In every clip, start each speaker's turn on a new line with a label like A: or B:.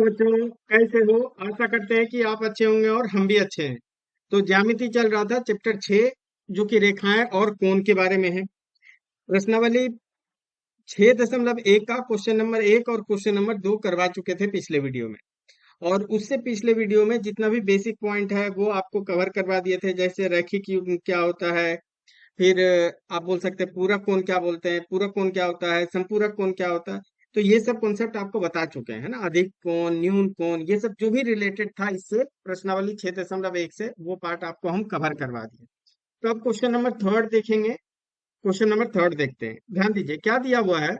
A: बच्चों, कैसे हो? आशा करते हैं कि आप अच्छे होंगे और हम भी अच्छे हैं। तो ज्यामिति चल रहा था चैप्टर 6, जो कि रेखाएं और कोण के बारे में है। प्रश्नावली 6.1 का क्वेश्चन नंबर 1 और क्वेश्चन नंबर 2 करवा चुके थे पिछले वीडियो में। और उससे पिछले वीडियो में जितना भी बेसिक पॉइंट है वो आपको कवर करवा दिए थे, जैसे रैखिक युग्म क्या होता है, फिर आप बोल सकते हैं पूरक कोण क्या बोलते हैं, पूरक कोण क्या होता है, संपूरक कोण क्या होता है। तो ये सब कॉन्सेप्ट आपको बता चुके हैं, है ना। अधिक कोण, न्यून कोण, ये सब जो भी रिलेटेड था इससे प्रश्नावली 6.1 से, वो पार्ट आपको हम कवर करवा दिए। तो अब क्वेश्चन नंबर थर्ड देखेंगे। क्वेश्चन नंबर थर्ड देखते हैं, ध्यान दीजिए क्या दिया हुआ है।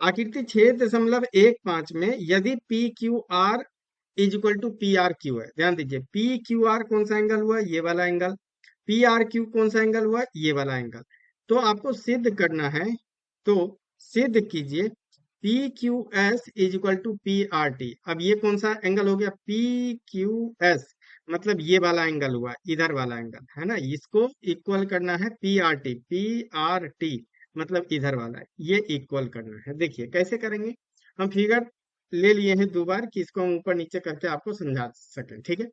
A: आकृति 6.15 में यदि P Q R is equal to P R Q है, ध्यान दीजिए पी क्यू आर कौन सा एंगल हुआ, ये वाला एंगल। पी आर क्यू कौन सा एंगल हुआ, ये वाला एंगल। तो आपको सिद्ध करना है। तो सिद्ध कीजिए P Q S is equal to P R T. अब ये कौन सा एंगल हो गया, पी क्यू एस, मतलब ये वाला एंगल हुआ, इधर वाला एंगल, है ना। इसको इक्वल करना है P R T. P R T मतलब इधर वाला है, ये इक्वल करना है। देखिए कैसे करेंगे। हम फिगर ले लिए हैं 2 बार कि इसको हम ऊपर नीचे करके आपको समझा सकें, ठीक है।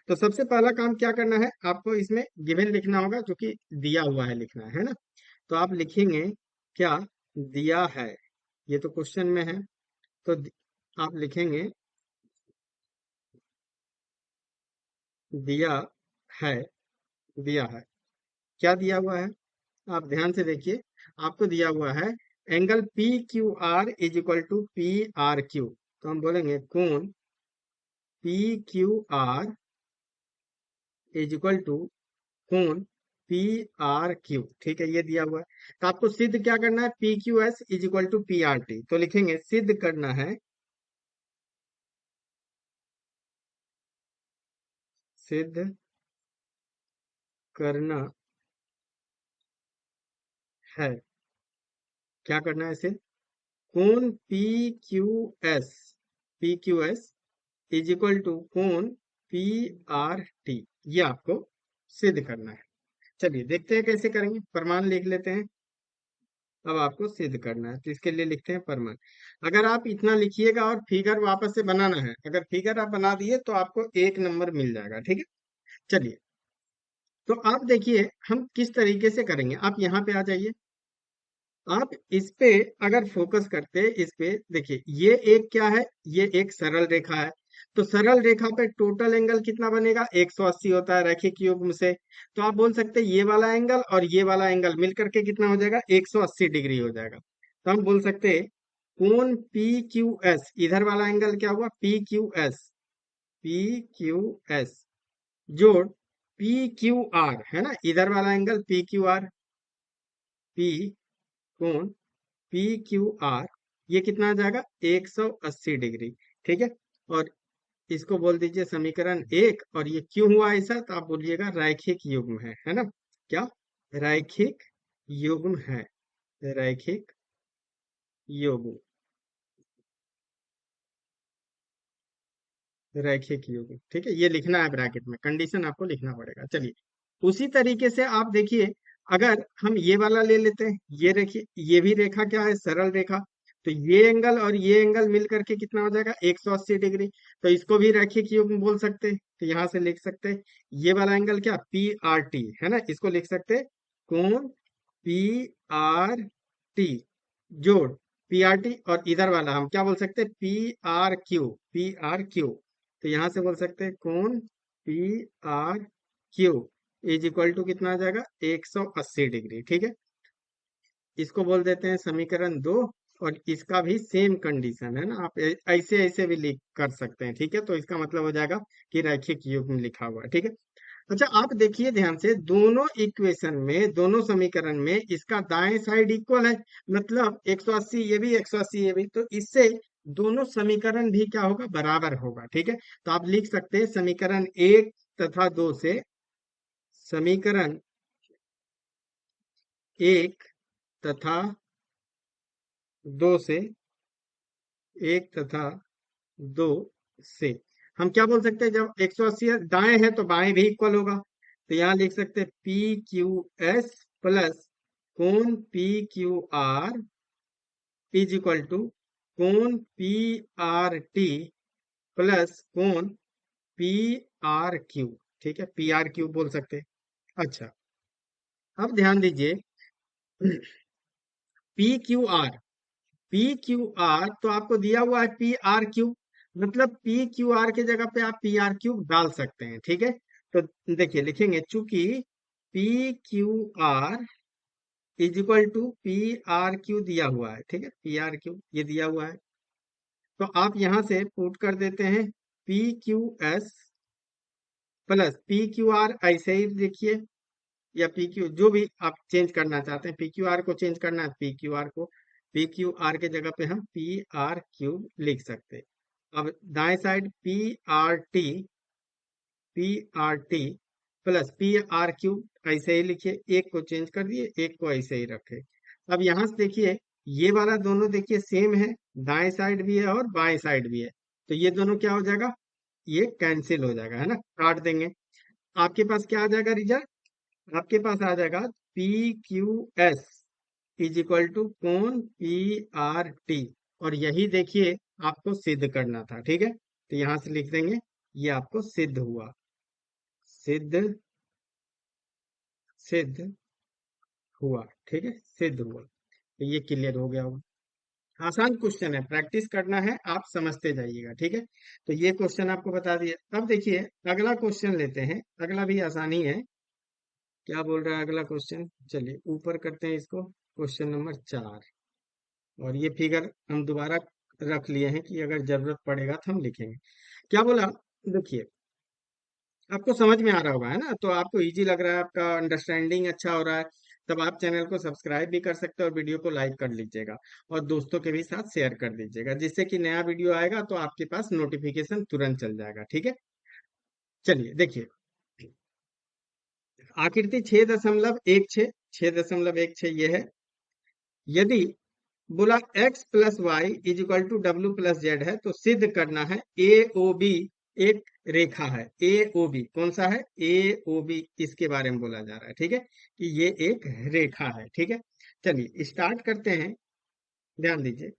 A: तो सबसे पहला काम क्या करना है, आपको इसमें गिवन लिखना होगा, जो कि दिया हुआ है, लिखना है ना। तो आप लिखेंगे क्या, दिया है, ये तो क्वेश्चन में है। तो आप लिखेंगे दिया है, दिया है। क्या दिया हुआ है, आप ध्यान से देखिए। आपको दिया हुआ है angle P Q R is equal to P R Q. तो हम बोलेंगे कोण P Q R is equal to कोण पी आर क्यू, ठीक है, ये दिया हुआ है। तो आपको सिद्ध क्या करना है, P Q S is equal to P R T. तो लिखेंगे सिद्ध करना है, सिद्ध करना है। क्या करना है सिद्ध, कोण P Q S, P Q S is equal to कोण पी आर टी, ये आपको सिद्ध करना है। चलिए देखते हैं कैसे करेंगे, प्रमाण लिख लेते हैं। अब आपको सिद्ध करना है, तो इसके लिए लिखते हैं प्रमाण। अगर आप इतना लिखिएगा और फिगर वापस से बनाना है, अगर फिगर आप बना दिए तो आपको 1 नंबर मिल जाएगा, ठीक है। चलिए, तो आप देखिए हम किस तरीके से करेंगे। आप यहाँ पे आ जाइए। आप इस पे अगर फोकस करते इस पे देखिए, ये एक क्या है, ये एक सरल रेखा है। तो सरल रेखा पे टोटल एंगल कितना बनेगा, 180 होता है रैखिक युग्म से। तो आप बोल सकते हैं ये वाला एंगल और ये वाला एंगल मिलकर के कितना हो जाएगा, 180 डिग्री हो जाएगा। तो हम बोल सकते हैं कोण पी क्यू एस, इधर वाला एंगल क्या हुआ, P Q S, P Q S जोड़ पी क्यू आर, है ना, इधर वाला angle P Q are, P कोण पी क्यू आर, ये कितना आ जाएगा, 180 डिग्री, ठीक है। और इसको बोल दीजिए समीकरण 1। और ये क्यों हुआ ऐसा, तो आप बोलिएगा रैखिक युग्म है ना। क्या, रैखिक युग्म है, रैखिक युग्म, रैखिक युग्म, ठीक है। ये लिखना है ब्रैकेट में, कंडीशन आपको लिखना पड़ेगा। चलिए उसी तरीके से आप देखिए, अगर हम ये वाला ले लेते हैं, ये देखिए ये भी रेखा क्या है, सरल रेखा। तो ये एंगल और ये एंगल मिल करके कितना हो जाएगा, 180 डिग्री। तो इसको भी रैखिक युग्म बोल सकते हैं। तो यहां से लिख सकते हैं ये वाला एंगल क्या, पी आर टी, है ना, इसको लिख सकते हैं कोण पी आर टी जोड़ पी आर टी। और इधर वाला हम क्या बोल सकते हैं, P R Q, P R Q. तो यहां से बोल सकते हैं कोण P R Q is equal to कितना आ जाएगा, 180 डिग्री, ठीक है। इसको बोल देते हैं समीकरण 2। और इसका भी सेम कंडीशन है ना, आप ऐसे ऐसे भी लिख कर सकते हैं, ठीक है। तो इसका मतलब हो जाएगा कि रैखिक युग्म लिखा हुआ है, ठीक है। अच्छा आप देखिए ध्यान से, दोनों इक्वेशन में, दोनों समीकरण में इसका दाएं साइड इक्वल है। मतलब 180 ये भी, 180 ये भी, तो इससे दोनों समीकरण भी क्या होगा, बराबर होगा, ठीक है। तो आप लिख सकते हैं समीकरण 1 तथा 2 से, समीकरण 1 तथा 2 से, 1 तथा 2 से हम क्या बोल सकते हैं, जब 180 दाएं है तो बाएं भी इक्वल होगा। तो यहां लिख सकते हैं पी क्यू एस प्लस कोण P Q R is equal to कोण पी आर टी प्लस कोण पी आर क्यू। ठीक है, पी आर क्यू बोल सकते हैं। अच्छा, अब ध्यान दीजिए, P Q are, P Q are तो आपको दिया हुआ है पी आर क्यू, मतलब पी क्यू आर के जगह पे आप पी आर क्यू डाल सकते हैं। ठीक है, तो देखिए लिखेंगे, चूंकि P Q R is equal to P R Q दिया हुआ है। ठीक है, पी आर क्यू ये दिया हुआ है, तो आप यहां से पुट कर देते हैं P Q S plus P Q are, ऐसे ही लिखिए, या पी क्यू जो भी आप चेंज करना चाहते हैं, पी क्यू आर को चेंज करना है पी क्यू आर को, पी क्यू आर के जगह पे हम पी आर क्यूब लिख सकते हैं। अब दाएं side P R T plus P R cube ऐसे ही लिखिए, एक को चेंज कर दिए, एक को ऐसे ही रखे। अब यहां से देखिए, ये वाला दोनों देखिए सेम है, दाएं साइड भी है और बाएं साइड भी है, तो ये दोनों क्या हो जाएगा, ये कैंसिल हो जाएगा, है ना, काट देंगे। आपके पास क्या आ जाएगा रिजल्ट, आपके पास आ जाएगा P Q S is equal to कोण पी आर टी, और यही देखिए आपको सिद्ध करना था। ठीक है, तो यहां से लिख देंगे, ये आपको सिद्ध हुआ, सिद्ध सिद्ध हुआ। ठीक है, सिद्ध हुआ, तो ये क्लियर हो गया होगा। आसान क्वेश्चन है, प्रैक्टिस करना है, आप समझते जाइएगा। ठीक है, तो ये क्वेश्चन आपको बता दिया। अब देखिए अगला क्वेश्चन लेते हैं, अगला भी आसानी है। क्या बोल रहा है अगला क्वेश्चन, चलिए ऊपर करते हैं इसको, क्वेश्चन नंबर 4। और ये फिगर हम दोबारा रख लिए हैं कि अगर जरूरत पड़ेगा तो हम लिखेंगे। क्या बोला, देखिए आपको समझ में आ रहा होगा, है ना, तो आपको इजी लग रहा है, आपका अंडरस्टैंडिंग अच्छा हो रहा है, तब आप चैनल को सब्सक्राइब भी कर सकते हैं और वीडियो को लाइक कर लीजिएगा, और दोस्तों के भी साथ शेयर कर दीजिएगा, जिससे कि नया वीडियो आएगा तो आपके पास नोटिफिकेशन तुरंत चल जाएगा। ठीक है, चलिए देखिए, आकृति 6.16, 6.16 ये है। यदि बोला x plus Y is equal to W plus Z है, तो सिद्ध करना है ए ओ बी एक रेखा है। ए ओ बी कौन सा है, ए ओ बी, इसके बारे में बोला जा रहा है। ठीक है, कि ये एक रेखा है। ठीक है, चलिए स्टार्ट करते हैं, ध्यान दीजिए,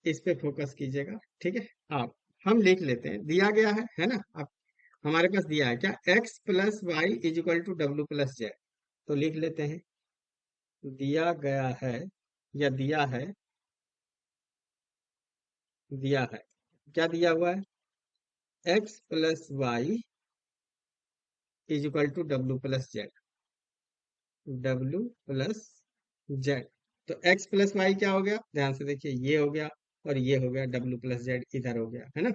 A: इस पे फोकस कीजिएगा। ठीक है, आप हम लिख लेते हैं, दिया गया है ना, आप हमारे पास दिया है क्या, x plus Y is equal to W plus Z, तो लिख लेते हैं, दिया गया है या दिया है, क्या दिया हुआ है, x plus Y is equal to W plus Z, W plus Z. तो x प्लस वाई क्या हो गया, ध्यान से देखिए, ये हो गया और ये हो गया, डब्ल्यू प्लस जेड इधर हो गया, है ना।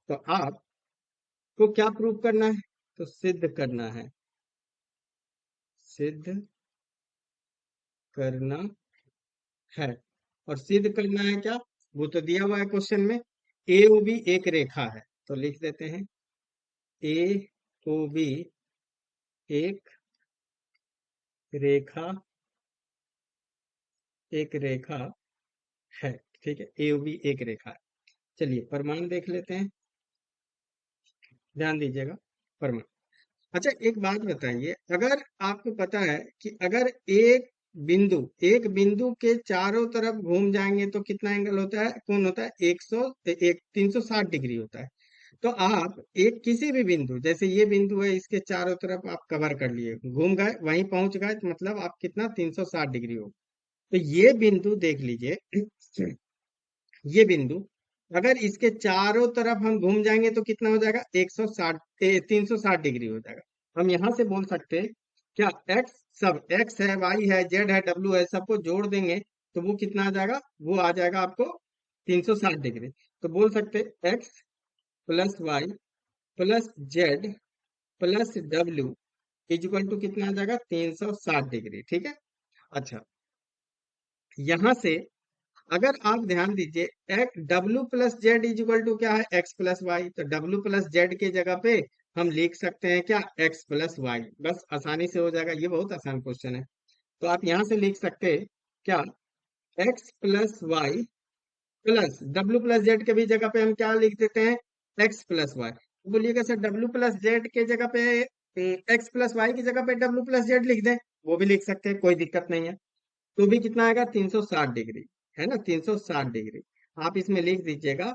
A: तो आपको क्या प्रूव करना है, तो सिद्ध करना है, सिद्ध करना है। और सिद्ध करना है क्या, वो तो दिया हुआ है क्वेश्चन में, ए ओ बी एक रेखा है, तो लिख देते हैं ए ओ बी एक रेखा, एक रेखा है। ठीक है, ए ओ बी एक रेखा है। चलिए प्रमाण देख लेते हैं, ध्यान दीजिएगा, प्रमाण। अच्छा एक बात बताइए, अगर आपको पता है कि अगर बिंदु एक बिंदु के चारों तरफ घूम जाएंगे तो कितना एंगल होता है, कौन होता है, 360 डिग्री होता है। तो आप एक किसी भी बिंदु, जैसे ये बिंदु है, इसके चारों तरफ आप कवर कर लिए, घूम गए, वहीं पहुंच गए, तो मतलब आप कितना 360 डिग्री हो। तो ये बिंदु देख लीजिए, ये बिंदु अगर इसके चारों तरफ हम घूम जाएंगे तो कितना हो जाएगा, 160 360 डिग्री हो जाएगा। हम यहां से बोल सकते हैं क्या, एक्स, सब एक्स है, वाई है, जेड है, डब्ल्यू है, सबको जोड़ देंगे तो वो कितना आ जाएगा, वो आ जाएगा आपको 360 डिग्री। तो बोल सकते X plus Y plus Z plus W is equal to कितना आ जाएगा, 360 डिग्री। ठीक है, अच्छा यहां से अगर आप ध्यान दीजिए, W plus Z is equal to क्या है, एक्स प्लस वाई, तो डब्ल्यू प्लस जेड के जगह पे हम लिख सकते हैं क्या, एक्स प्लस वाई, बस आसानी से हो जाएगा, ये बहुत आसान क्वेश्चन है। तो आप यहां से लिख सकते हैं क्या, X plus Y plus W plus Z के भी जगह पे हम क्या लिख देते हैं, एक्स प्लस वाई। बोलिएगा सर डब्ल्यू प्लस जेड के जगह पे एक्स प्लस वाई की जगह पे डब्ल्यू प्लस जेड लिख दें, वो भी लिख सकते हैं, कोई दिक्कत नहीं है। तो भी कितना आएगा, 360 डिग्री। है ना, 360 डिग्री। आप इसमें लिख दीजिएगा,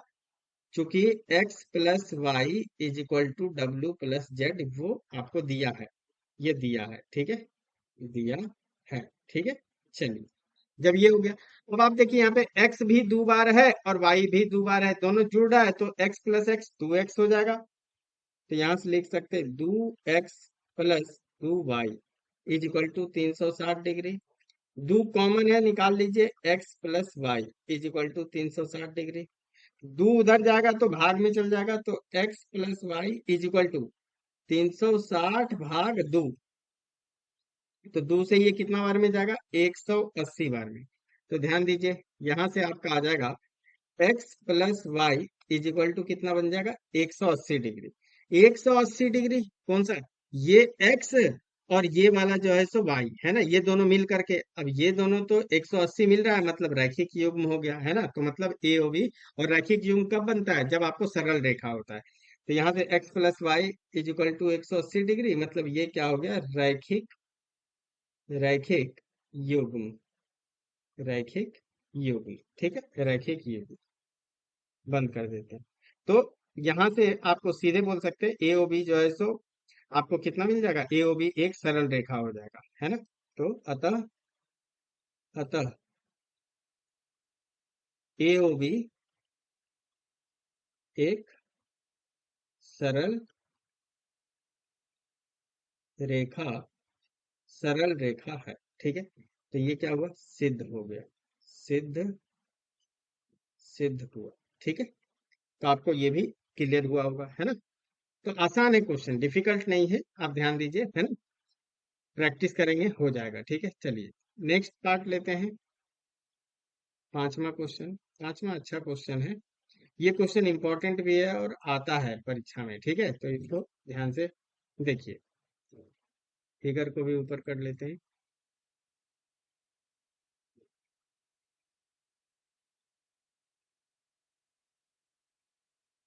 A: चूंकि x plus Y is equal to W plus Z, वो आपको दिया है, ये दिया है, ठीक है, दिया है, ठीक है। चलिए, जब ये हो गया, अब आप देखिए यहाँ पे x भी दो बार है और y भी दो बार है, दोनों जुड़ रहा है, तो x प्लस एक्स 2x हो जाएगा। तो यहाँ से लिख सकते हैं 2x plus 2y is equal to 360 degree. दो कॉमन है, निकाल लीजिए, x plus Y is equal to 360 degree. दो उधर जाएगा तो भाग में चल जाएगा, तो x plus Y is equal to 360/2। तो दो से ये कितना बार में जाएगा, 180 बार में। तो ध्यान दीजिए, यहां से आपका आ जाएगा x plus Y is equal to कितना बन जाएगा, 180 डिग्री। 180 डिग्री कौन सा, ये x और ये वाला जो है सो y है ना, ये दोनों मिल करके, अब ये दोनों तो 180 मिल रहा है, मतलब रैखिक युग्म हो गया है ना। तो मतलब ए ओ बी, और रैखिक युग्म कब बनता है, जब आपको सरल रेखा होता है। तो यहाँ से x plus Y is equal to 180 degree, मतलब ये क्या हो गया, रैखिक, रैखिक युग्म, रैखिक युग्म, ठीक है, रैखिक युग्म। बंद कर देते हैं। तो यहाँ से आपको सीधे बोल सकते हैं ए ओ बी जो है सो आपको कितना मिल जाएगा, ए ओ बी एक सरल रेखा हो जाएगा, है ना। तो अतः, अतः ए ओ बी एक सरल रेखा, सरल रेखा है, ठीक है। तो ये क्या हुआ, सिद्ध हो गया, सिद्ध, सिद्ध हुआ, ठीक है। तो आपको ये भी क्लियर हुआ होगा, है ना। तो आसान है क्वेश्चन, डिफिकल्ट नहीं है, आप ध्यान दीजिए, है ना, प्रैक्टिस करेंगे हो जाएगा, ठीक है। चलिए नेक्स्ट पार्ट लेते हैं, पांचवा क्वेश्चन। पांचवा अच्छा क्वेश्चन है, ये क्वेश्चन इंपॉर्टेंट भी है और आता है परीक्षा में, ठीक है। तो इसको ध्यान से देखिए, फिगर को भी ऊपर कर लेते हैं।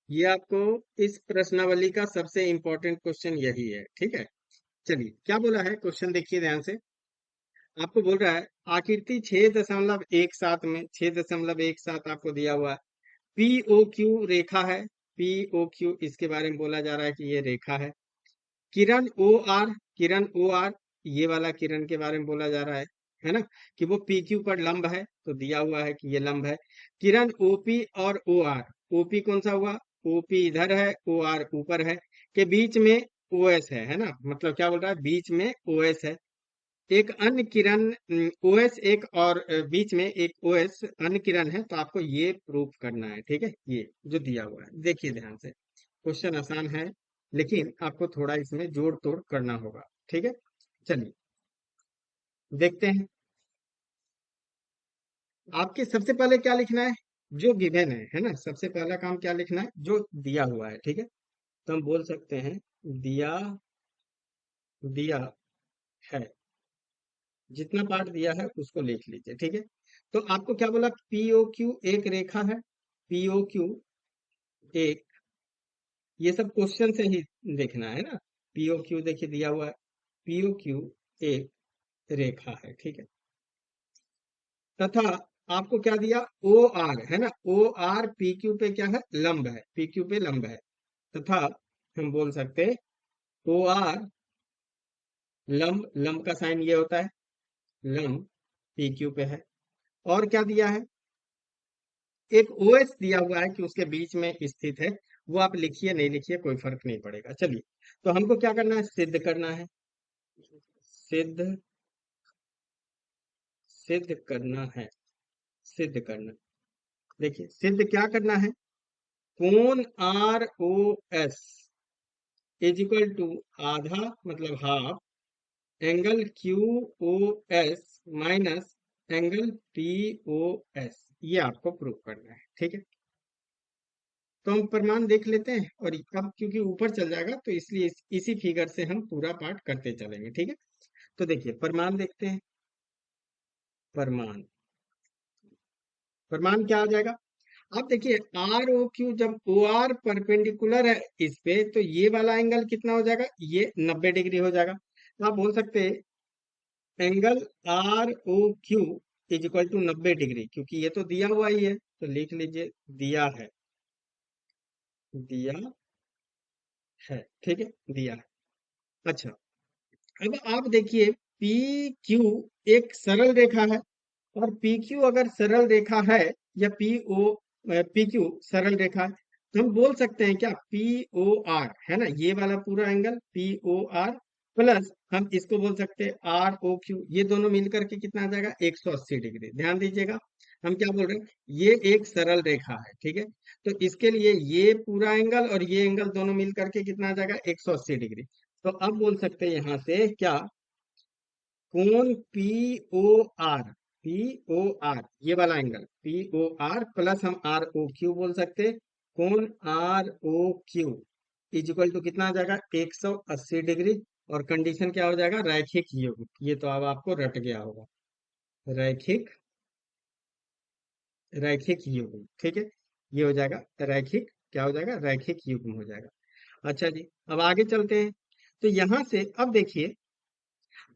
A: ये आपको इस प्रश्नावली का सबसे इंपॉर्टेंट क्वेश्चन यही है, ठीक है। चलिए क्या बोला है क्वेश्चन, देखिए ध्यान से। आपको बोल रहा है आकृति 6.17 में, 6.17 आपको दिया हुआ है, पी ओ क्यू रेखा है, पी ओ क्यू इसके बारे में बोला जा रहा है कि ये रेखा है। किरण ओ आर, किरण ओ आर, ये वाला किरण के बारे में बोला जा रहा है ना, कि वो पी क्यू पर लंब है, तो दिया हुआ है कि ये लंब है। किरण ओपी और ओ आर, ओपी कौन सा हुआ, ओपी इधर है, ओ आर ऊपर है, के बीच में ओ एस है ना, मतलब क्या बोल रहा है, बीच में ओ एस है। एक अन्य किरण, ओएस एक और बीच में एक ओएस अन्य किरण है, तो आपको ये प्रूफ करना है, ठीक है, ये जो दिया हुआ है। देखिए ध्यान से, क्वेश्चन आसान है, लेकिन आपको थोड़ा इसमें जोड़ तोड़ करना होगा, ठीक है। चलिए देखते हैं। आपके सबसे पहले क्या लिखना है, जो गिवन है ना, सबसे पहला काम क्या लिखना है, जो दिया हुआ है, ठीक है। तो हम बोल सकते हैं दिया, दिया है, जितना पार्ट दिया है उसको लिख लीजिए, ठीक है। तो आपको क्या बोला, पीओ क्यू एक रेखा है, पीओ क्यू एक, ये सब क्वेश्चन से ही देखना है ना। पीओ क्यू देखिए दिया हुआ है, पीओ क्यू एक रेखा है, ठीक है। तथा आपको क्या दिया, ओ आर है ना, ओ आर पी क्यू पे क्या है, लंब है, पी क्यू पे लंब है। तथा हम बोल सकते हैं ओ आर लंब, लंब का साइन ये होता है, लंब पी क्यू पे है। और क्या दिया है, एक ओएस दिया हुआ है कि उसके बीच में स्थित है, वो आप लिखिए नहीं लिखिए कोई फर्क नहीं पड़ेगा। चलिए, तो हमको क्या करना है, सिद्ध करना है, सिद्ध, सिद्ध करना है, सिद्ध करना। देखिए सिद्ध क्या करना है, कोण R O S is equal to आधा, मतलब half, angle Q O S minus angle P O S, ये आपको प्रूव करना है, ठीक है। तो हम प्रमाण देख लेते हैं, और अब क्योंकि ऊपर चल जाएगा तो इसलिए इसी फिगर से हम पूरा पार्ट करते चलेंगे, ठीक है। तो देखिए प्रमाण देखते हैं, प्रमाण, प्रमाण क्या आ जाएगा। अब देखिए आर ओ क्यू, जब ओ आर परपेंडिकुलर है इस पे, तो ये वाला एंगल कितना हो जाएगा, ये 90 डिग्री हो जाएगा। तो आप बोल सकते हैं angle R O Q is equal to 90 degree, क्योंकि ये तो दिया हुआ ही है, तो लिख लीजिए दिया है, दिया है, ठीक है, दिया है। अच्छा, अब आप देखिए पी क्यू एक सरल रेखा है, और पी क्यू अगर सरल रेखा है, या पी क्यू सरल रेखा है, तो हम बोल सकते हैं क्या, पी ओ आर है ना, ये वाला पूरा angle P O R plus हम इसको बोल सकते हैं आर ओ क्यू, ये दोनों मिलकर के कितना आ जाएगा, 180 डिग्री। ध्यान दीजिएगा, हम क्या बोल रहे हैं, ये एक सरल रेखा है, ठीक है, तो इसके लिए ये पूरा एंगल और ये एंगल दोनों मिलकर के कितना आ जाएगा, 180 डिग्री। तो अब बोल सकते हैं यहां से क्या, कोण P O R, P O R ये वाला angle P O R plus हम आर ओ क्यू बोल सकते हैं, कोण R O Q is equal to कितना आ जाएगा, 180 डिग्री। और कंडीशन क्या हो जाएगा, रैखिक युग्म, ये तो अब आपको रट गया होगा, रैखिक, रैखिक युग्म, ठीक है, ये हो जाएगा रैखिक, क्या हो जाएगा, रैखिक युग्म हो जाएगा। अच्छा जी, अब आगे चलते हैं। तो यहां से अब देखिए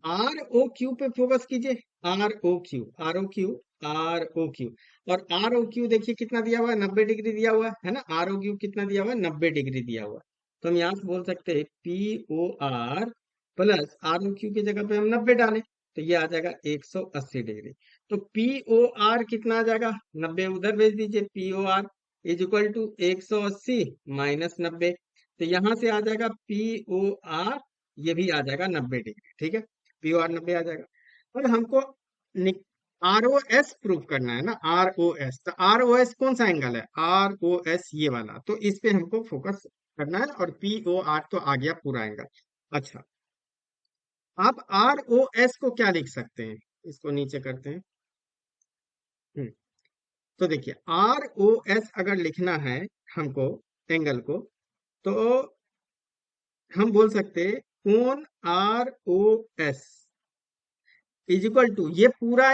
A: आर ओ क्यू पे फोकस कीजिए, R O Q, R O Q, R O Q, और आर ओ क्यू देखिए कितना दिया हुआ है, 90 डिग्री दिया हुआ है ना, आर ओ क्यू कितना दिया हुआ है, 90 डिग्री दिया हुआ है। तो हम यहाँ से बोल सकते हैं P O R plus R O Q की जगह पे हम 90 डालें, तो ये आ जाएगा 180 डिग्री। तो पी ओ आर कितना आ जाएगा, 90 उधर भेज दीजिए, P O R is equal to 180 minus 90, तो यहाँ से आ जाएगा पी ओ आर, ये भी आ जाएगा 90 डिग्री, ठीक है, पी ओ आर 90 आ जाएगा। और हमको आर ओ एस प्रूव करना है ना, आर ओ एस, तो आर ओ एस कौन सा एंगल है, आर ओ एस ये वाला, तो इस पे हमको फोकस करना है, और पी ओ आर तो आ गया पूरा एंगल। अच्छा, आप आर ओ एस को क्या लिख सकते हैं, इसको नीचे करते हैं। हम्म, तो देखिए आर ओ एस अगर लिखना है हमको एंगल को, तो हम बोल सकते हैं कोण R O S is equal to ये पूरा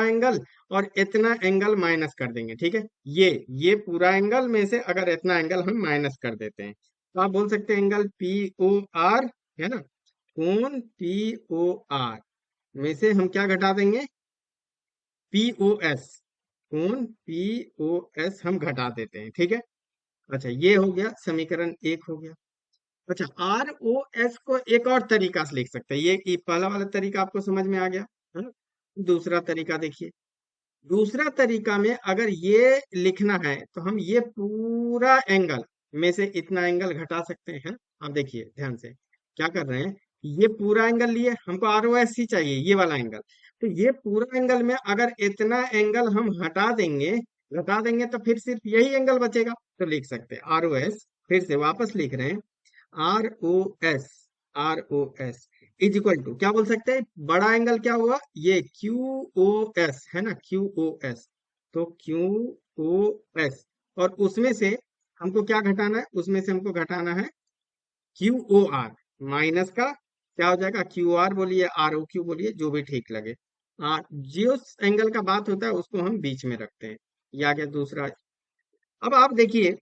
A: एंगल और इतना एंगल माइनस कर देंगे, ठीक है, ये पूरा एंगल में से अगर इतना एंगल हम माइनस कर देते हैं, तो आप बोल सकते हैं एंगल पी ओ आर है ना, कोण पी ओ आर में से हम क्या घटा देंगे, पी ओ एस, कोण पी ओ एस हम घटा देते हैं, ठीक है। अच्छा, ये हो गया समीकरण एक हो गया। अच्छा, आर ओ एस को एक और तरीका से लिख सकते हैं, ये पहला वाला तरीका आपको समझ में आ गया है ना। दूसरा तरीका देखिए, दूसरा तरीका में अगर ये लिखना है, तो हम ये पूरा एंगल में से इतना एंगल घटा सकते हैं। आप देखिए ध्यान से क्या कर रहे हैं, ये पूरा एंगल लिए, हमको आर ओ एस ही चाहिए, ये वाला एंगल, तो ये पूरा एंगल में अगर इतना एंगल हम घटा देंगे तो फिर सिर्फ यही एंगल बचेगा, तो लिख सकते हैं आर ओ एस, फिर से वापस लिख रहे हैं, R O S, R O S is equal to क्या बोल सकते हैं, बड़ा एंगल क्या हुआ, ये क्यू ओ एस है ना, क्यू ओ एस, तो क्यू ओ एस, और उसमें से हमको क्या घटाना है, उसमें से हमको घटाना है क्यू ओ आर, माइनस का क्या हो जाएगा, क्यू आर बोलिए, आर ओ क्यू बोलिए, जो भी ठीक लगे। जिस एंगल का बात होता है उसको हम बीच में रखते हैं, ये आ गया दूसरा। अब आप देखिए,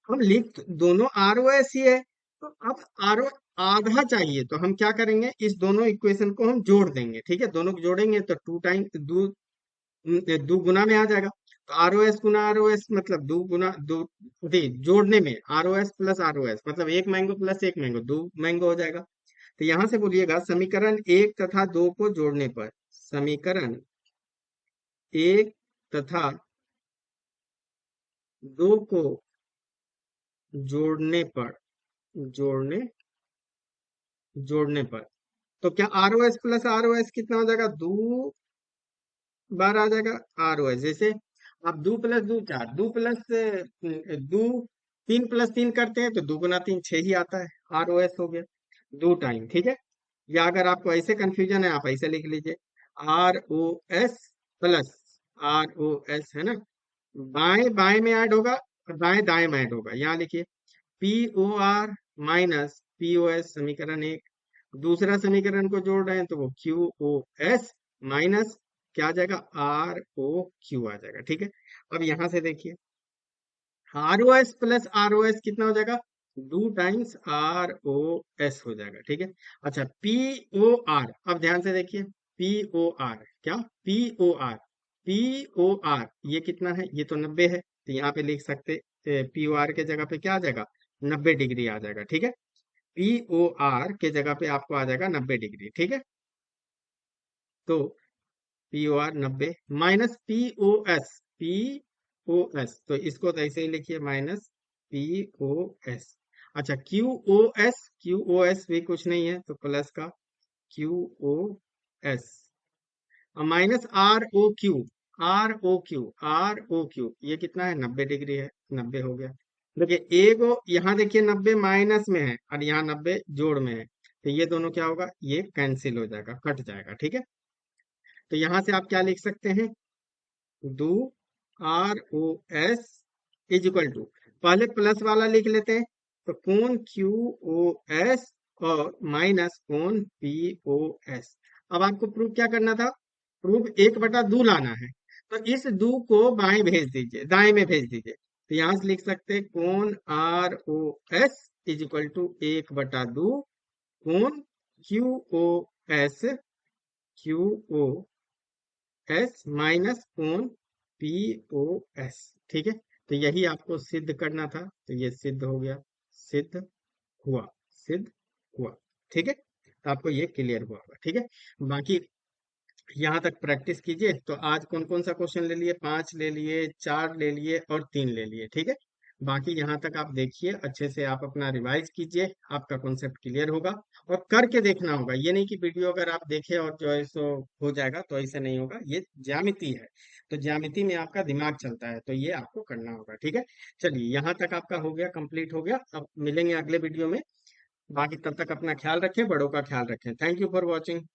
A: हम लिख दोनों आर ओ एस ही है, तो अब आर ओ आधा चाहिए, तो हम क्या करेंगे, इस दोनों इक्वेशन को हम जोड़ देंगे, ठीक है, दोनों को जोड़ेंगे तो टू टाइम दो गुना में आ जाएगा, तो आर ओ एस गुना आर ओ एस मतलब दो गुना दो, जोड़ने में R O S plus R O S मतलब एक मैंगो प्लस एक मैंगो, दो मैंगो हो जाएगा। तो यहां से बोलिएगा समीकरण एक तथा दो को जोड़ने पर, समीकरण एक तथा दो को जोड़ने पर, जोड़ने जोड़ने पर, तो क्या R O S plus R O S कितना हो जाएगा, दो बार आ जाएगा आर ओ एस, जैसे आप दो प्लस दो चार, दो प्लस दो, तीन प्लस तीन करते हैं तो दो गुना तीन छह ही आता है, आर ओ एस हो गया दो टाइम, ठीक है। या अगर आपको ऐसे कंफ्यूजन है, आप ऐसे लिख लीजिए, R O S plus R O S है ना, बाएं बाएं में ऐड होगा और दाएं दाएं में ऐड होगा, यहाँ लिखिए P O R minus P O S, समीकरण एक। दूसरा समीकरण को जोड़ रहे हैं तो वो क्यू ओ एस माइनस क्या आ जाएगा, आर ओ क्यू आ जाएगा, ठीक है। अब यहां से देखिए R O S plus R O S कितना हो जाएगा, दो टाइम्स आर ओ एस हो जाएगा, ठीक है। अच्छा, पी ओ आर, अब ध्यान से देखिए, पी ओ आर, क्या, पी ओ आर ये कितना है, ये तो 90 है, तो यहाँ पे लिख सकते पी ओ आर के जगह पे क्या आ जाएगा, 90 डिग्री आ जाएगा, ठीक है। पी ओ आर के जगह पे आपको आ जाएगा 90 डिग्री, ठीक है। तो P O R 90 minus P O S, तो इसको तो ऐसे ही लिखिए, माइनस पी ओ एस। अच्छा, क्यू ओ एस भी कुछ नहीं है, तो प्लस का Q O S, minus R O Q ये कितना है, 90 डिग्री है, 90 हो गया। देखिए एगो यहाँ देखिए 90 माइनस में है और यहाँ 90 जोड़ में है, तो ये दोनों क्या होगा, ये कैंसिल हो जाएगा, कट जाएगा, ठीक है। तो यहाँ से आप क्या लिख सकते हैं, do ROS is equal to, पहले प्लस वाला लिख लेते हैं, तो कोण QOS और माइनस कोण POS। अब आपको प्रूफ क्या करना था, प्रूफ 1/2 लाना है, तो इस 2 को बाएं भेज दीजिए, दाएं में भेज दीजिए, तो यहां से लिख सकते हैं कोण ROS इज इक्वल टू 1/2 कोण QOS माइनस कोण POS, ठीक है। तो यही आपको सिद्ध करना था, तो ये सिद्ध हो गया, सिद्ध हुआ, सिद्ध हुआ, ठीक है। तो आपको ये क्लियर हुआ होगा, ठीक है। बाकी यहाँ तक प्रैक्टिस कीजिए। तो आज कौन कौन सा क्वेश्चन ले लिए, 5 ले लिए, 4 ले लिए और 3 ले लिए, ठीक है। बाकी यहाँ तक आप देखिए, अच्छे से आप अपना रिवाइज कीजिए, आपका कॉन्सेप्ट क्लियर होगा। और करके देखना होगा, ये नहीं कि वीडियो अगर आप देखें और जो है सो हो जाएगा, तो ऐसे नहीं होगा, ये ज्यामिति है, तो ज्यामिति में आपका दिमाग चलता है, तो ये आपको करना होगा, ठीक है। चलिए, यहाँ तक आपका हो गया, कंप्लीट हो गया। अब मिलेंगे अगले वीडियो में। बाकी तब तक अपना ख्याल रखें, बड़ों का ख्याल रखें। Thank you for watching.